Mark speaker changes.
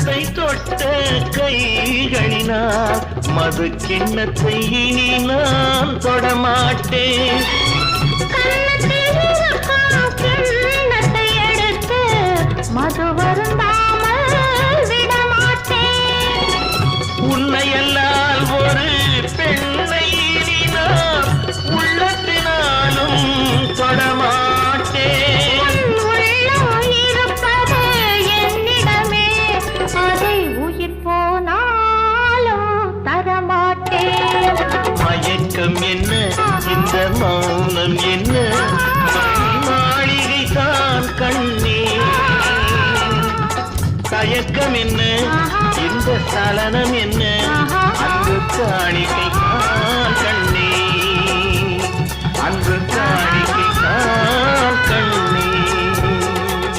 Speaker 1: கன்னத்தை தொட்ட கைகளினால் மது கிண்ணத்தை இனி நான் தொடமாட்டேன்.
Speaker 2: கிண்ணத்தை எடுத்து மது வருந்தாமல் விடமாட்டேன்.
Speaker 1: உன்னையல்லால் ஒரு பெண்ணை இனி நான் உள்ளத்தினாலும் தொடமாட்டேன். மயக்கம் என்ன இந்த மௌனம் என்ன மாளிகை தான் கண்ணே. தயக்கம் என்ன இந்த சலனம் என்ன அன்று காணிக்கை தான் கண்ணே. அன்று காணிக்கை தான்